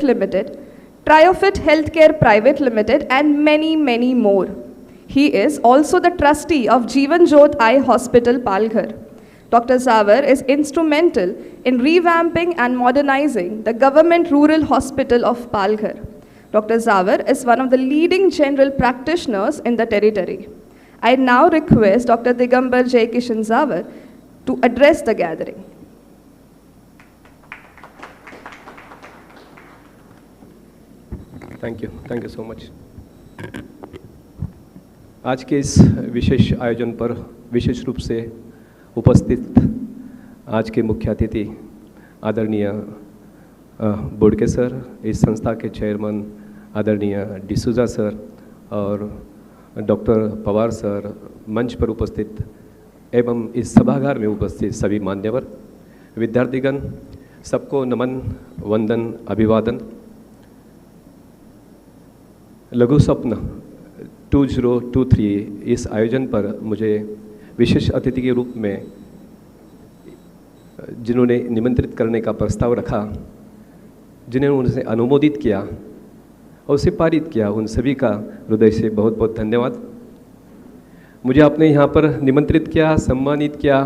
Limited, Triofit Healthcare Private Limited, and many, many more. He is also the trustee of Jeevan Jyot Eye Hospital, Palghar. Dr. Zawar is instrumental in revamping and modernizing the government rural hospital of Palghar. Dr. Zawar is one of the leading general practitioners in the territory. I now request Dr. Digambar J. Kishan Zawar to address the gathering. Thank you so much. आज के इस विशेष आयोजन पर विशेष रूप से उपस्थित आज के मुख्य अतिथि आदरणीय बोडके सर, इस संस्था के चेयरमैन आदरणीय डिसूजा सर और डॉक्टर पवार सर, मंच पर उपस्थित एवं इस सभागार में उपस्थित सभी मान्यवर, विद्यार्थीगण, सबको नमन, वंदन, अभिवादन। लघु स्वप्न 2023 इस आयोजन पर मुझे विशेष अतिथि के रूप में जिन्होंने निमंत्रित करने का प्रस्ताव रखा, जिन्होंने उनसे अनुमोदित किया और उसे पारित किया, उन सभी का हृदय से बहुत बहुत धन्यवाद। मुझे आपने यहाँ पर निमंत्रित किया, सम्मानित किया,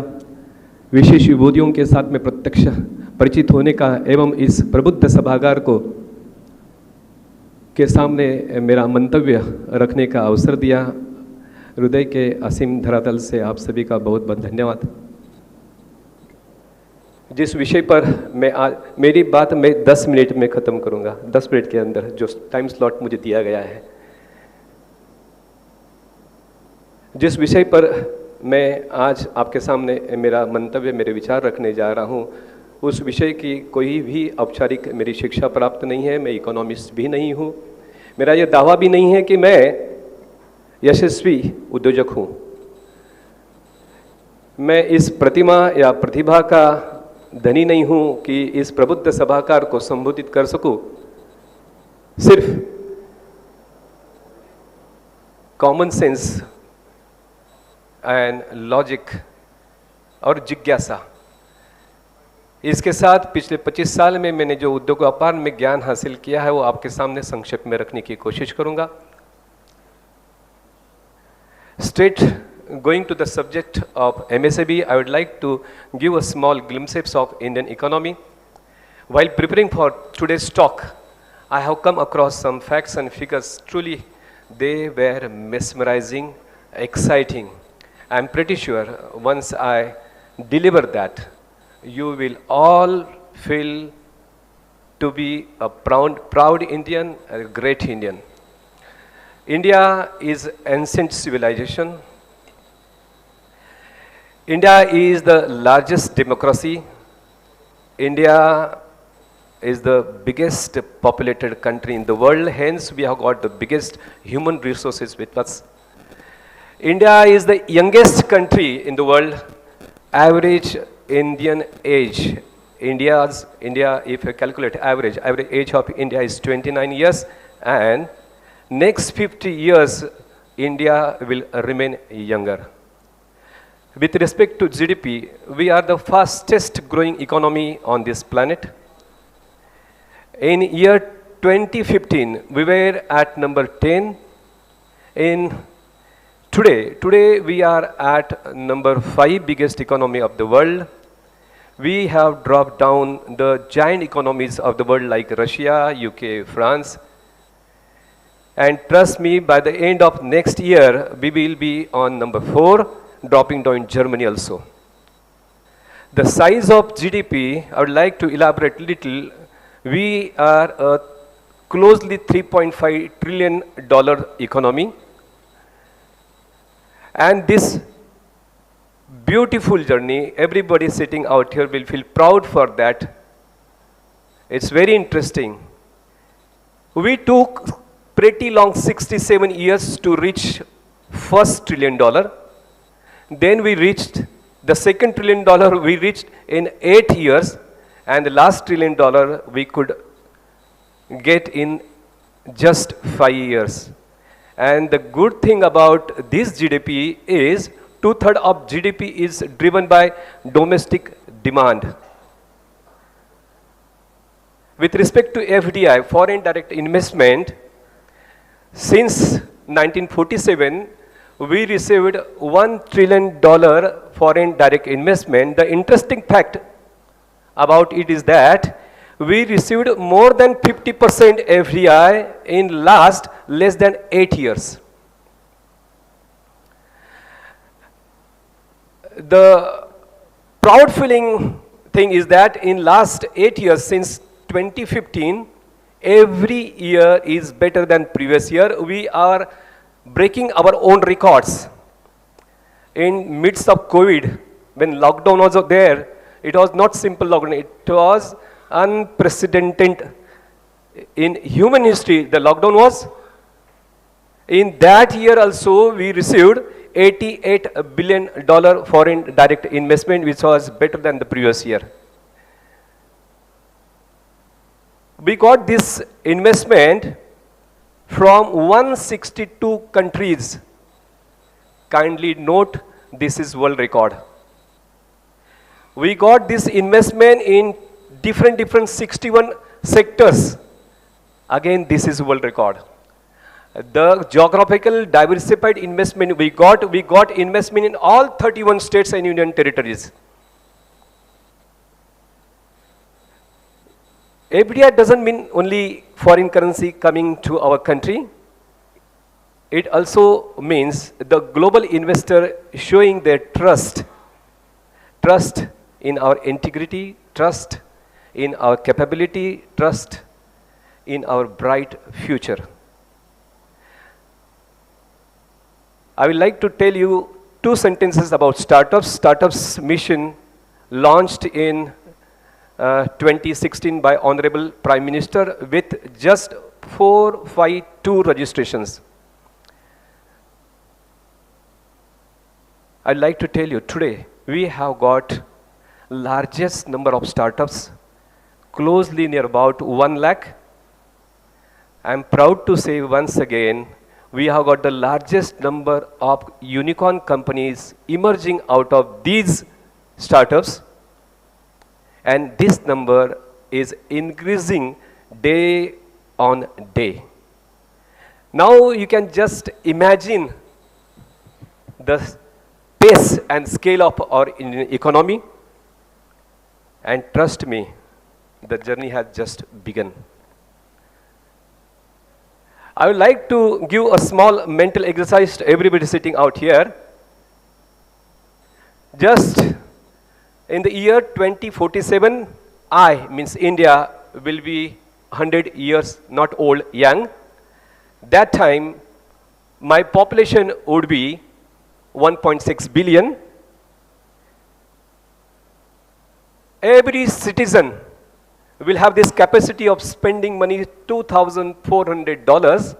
विशेष विभूतियों के साथ में प्रत्यक्ष परिचित होने का एवं इस प्रबुद्ध सभागार को के सामने मेरा मंतव्य रखने का अवसर दिया। हृदय के असीम धरातल से आप सभी का बहुत बहुत धन्यवाद। जिस विषय पर मैं आज मेरी बात मैं 10 मिनट में ख़त्म करूंगा, 10 मिनट के अंदर जो टाइम स्लॉट मुझे दिया गया है। जिस विषय पर मैं आज आपके सामने मेरा मंतव्य, मेरे विचार रखने जा रहा हूं, उस विषय की कोई भी औपचारिक मेरी शिक्षा प्राप्त नहीं है। मैं इकोनॉमिस्ट भी नहीं हूँ। मेरा ये दावा भी नहीं है कि मैं यशस्वी उद्योजक हूँ। मैं इस प्रतिमा या प्रतिभा का धनी नहीं हूँ कि इस प्रबुद्ध सभागार को संबोधित कर सकूँ। सिर्फ कॉमन सेंस एंड लॉजिक और जिज्ञासा, इसके साथ पिछले 25 साल में मैंने जो उद्योग व्यापार में ज्ञान हासिल किया है वो आपके सामने संक्षेप में रखने की कोशिश करूंगा। Straight going to the subject of MSAB, I would like to give a small glimpses of Indian economy. While preparing for today's talk, I have come across some facts and figures. Truly, they were mesmerizing, exciting. I'm pretty sure once I deliver that, you will all feel to be a proud Indian, a great Indian. India is ancient civilization. India is the largest democracy. India is the biggest populated country in the world. Hence, we have got the biggest human resources with us. India is the youngest country in the world. Average Indian age, India, if you calculate average age of India is 29 years, and next 50 years, India will remain younger. With respect to GDP, we are the fastest growing economy on this planet. In year 2015, we were at number 10. Today we are at number 5 biggest economy of the world. We have dropped down the giant economies of the world like Russia, UK, France. And trust me, by the end of next year, we will be on number 4, dropping down Germany also. The size of GDP, I would like to elaborate little. We are a closely $3.5 trillion economy. And this beautiful journey, everybody sitting out here will feel proud for that. It's very interesting. We took pretty long 67 years to reach first $1 trillion. Then we reached the second $1 trillion we reached in 8 years, and the last $1 trillion we could get in just 5 years. And the good thing about this GDP is 2/3 of GDP is driven by domestic demand. With respect to FDI, foreign direct investment, since 1947, we received $1 trillion foreign direct investment. The interesting fact about it is that we received more than 50% FDI in last less than 8 years. The proud feeling thing is that in last 8 years, since 2015, every year is better than previous year. We are breaking our own records. In midst of COVID, when lockdown was there, it was not simple lockdown, it was unprecedented in human history. The lockdown was. In that year also, we received $88 billion foreign direct investment, which was better than the previous year. We got this investment from 162 countries. Kindly note, this is world record. We got this investment in different 61 sectors. Again, this is world record. The geographical diversified investment we got investment in all 31 states and union territories. FDI doesn't mean only foreign currency coming to our country. It also means the global investor showing their trust in our integrity, trust in our capability, trust in our bright future. I would like to tell you 2 sentences about startups. Startups mission launched in 2016 by Honorable Prime Minister with just 452 registrations. I'd like to tell you today we have got largest number of startups, closely near about 1 lakh. I'm proud to say once again, we have got the largest number of unicorn companies emerging out of these startups, and this number is increasing day on day. Now you can just imagine the pace and scale of our Indian economy, and trust me, the journey has just begun. I would like to give a small mental exercise to everybody sitting out here. Just in the year 2047, I, means India, will be 100 years, not old, young. That time, my population would be 1.6 billion. Every citizen will have this capacity of spending money $2,400.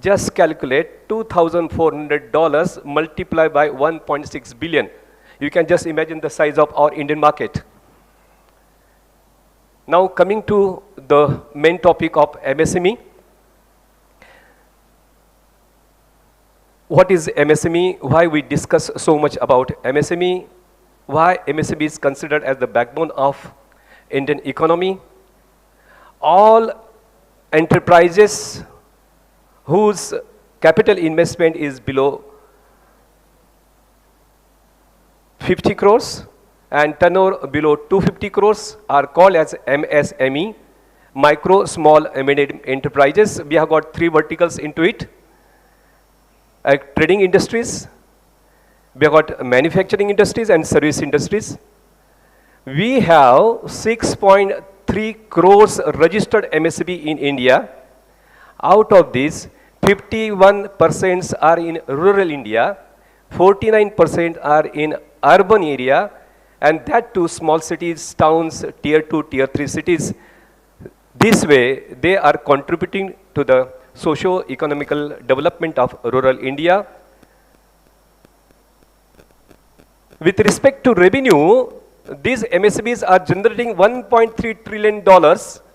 Just calculate $2,400 multiplied by 1.6 billion. You can just imagine the size of our Indian market. Now coming to the main topic of MSME. What is MSME? Why we discuss so much about MSME? Why MSME is considered as the backbone of Indian economy? All enterprises whose capital investment is below 50 crores and turnover below 250 crores are called as MSME, micro, small, and medium enterprises. We have got 3 verticals into it. Trading industries, we have got manufacturing industries and service industries. We have 6.3 crores registered MSME in India. Out of these, 51% are in rural India, 49% are in urban area, and that too small cities, towns, tier 2, tier 3 cities. This way, they are contributing to the socio-economical development of rural India. With respect to revenue, these MSMEs are generating $1.3 trillion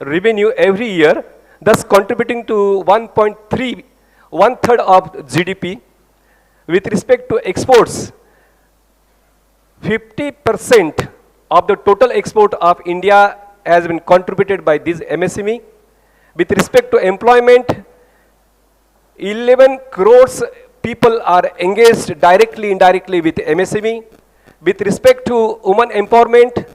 revenue every year, thus contributing to 1.3, 1/3 of GDP. With respect to exports, 50% of the total export of India has been contributed by these MSME. With respect to employment, 11 crores people are engaged directly, indirectly with MSME. With respect to women empowerment,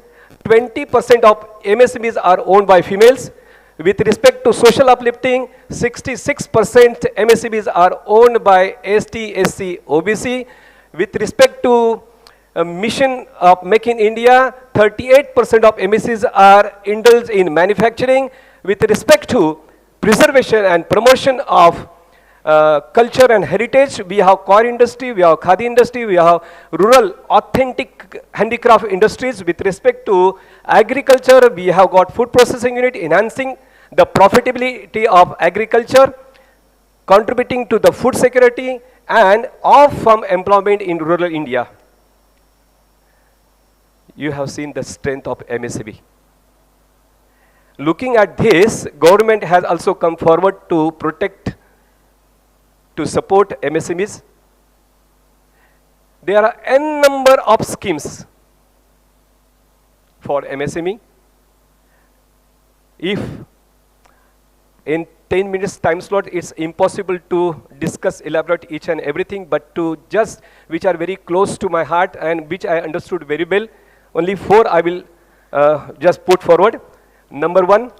20% of MSMEs are owned by females. With respect to social uplifting, 66% MSMEs are owned by ST, SC, OBC. With respect to mission of Make in India, 38% of MSCs are indulged in manufacturing. With respect to preservation and promotion of culture and heritage, we have core industry, we have khadi industry, we have rural authentic handicraft industries. With respect to agriculture, we have got food processing unit enhancing the profitability of agriculture, contributing to the food security and off-farm employment in rural India. You have seen the strength of MSME. Looking at this, government has also come forward to protect, to support MSMEs. There are n number of schemes for MSME. If in 10 minutes time slot, it's impossible to discuss, elaborate each and everything, but to just, which are very close to my heart and which I understood very well, only 4 I will just put forward. Number 1,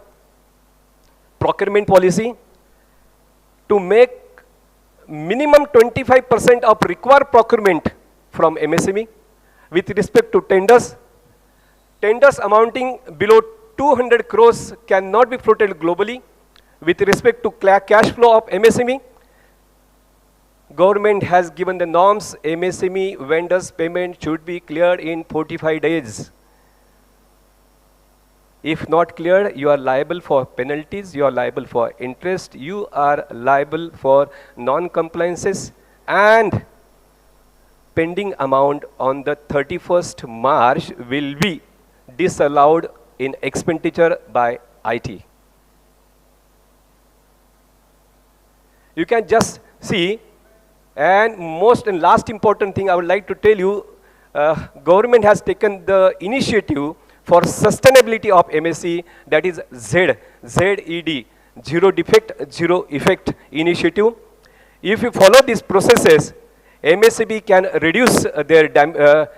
procurement policy. To make minimum 25% of required procurement from MSME. With respect to tenders, tenders amounting below 200 crores cannot be floated globally. With respect to cash flow of MSME, government has given the norms. MSME vendors' payment should be cleared in 45 days. If not cleared, you are liable for penalties, you are liable for interest, you are liable for non-compliances, and pending amount on the 31st March will be disallowed in expenditure by IT. You can just see, and most and last important thing I would like to tell you, government has taken the initiative for sustainability of MSE, that is ZED, Zero Defect, Zero Effect initiative. If you follow these processes, MSME can reduce their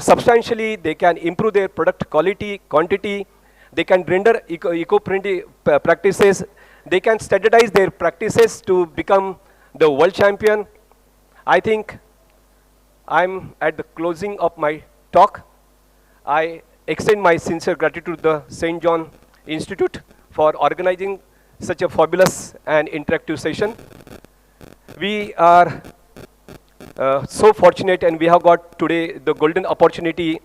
substantially, they can improve their product quality, quantity, they can render eco-friendly practices, they can standardize their practices to become the world champion. I think I'm at the closing of my talk. I extend my sincere gratitude to the St. John Institute for organizing such a fabulous and interactive session. We are so fortunate, and we have got today the golden opportunity,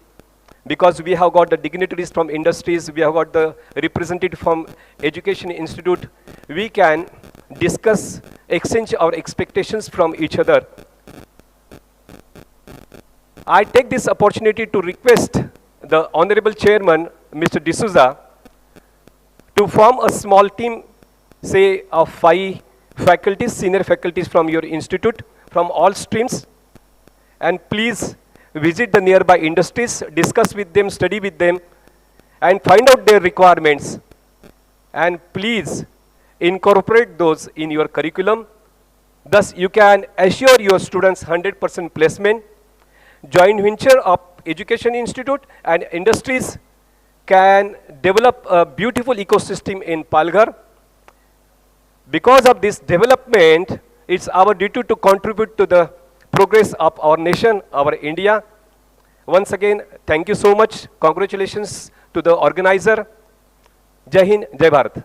because we have got the dignitaries from industries, we have got the representative from Education Institute. We can discuss, exchange our expectations from each other. I take this opportunity to request the Honorable Chairman, Mr. D'Souza, to form a small team, say of 5 faculties, senior faculties from your institute, from all streams, and please visit the nearby industries, discuss with them, study with them, and find out their requirements. And please incorporate those in your curriculum. Thus, you can assure your students 100% placement. Joint venture of Education Institute and industries can develop a beautiful ecosystem in Palghar. Because of this development, it's our duty to contribute to the progress of our nation, our India. Once again, thank you so much. Congratulations to the organizer. Jai Hind, Jai Bharat.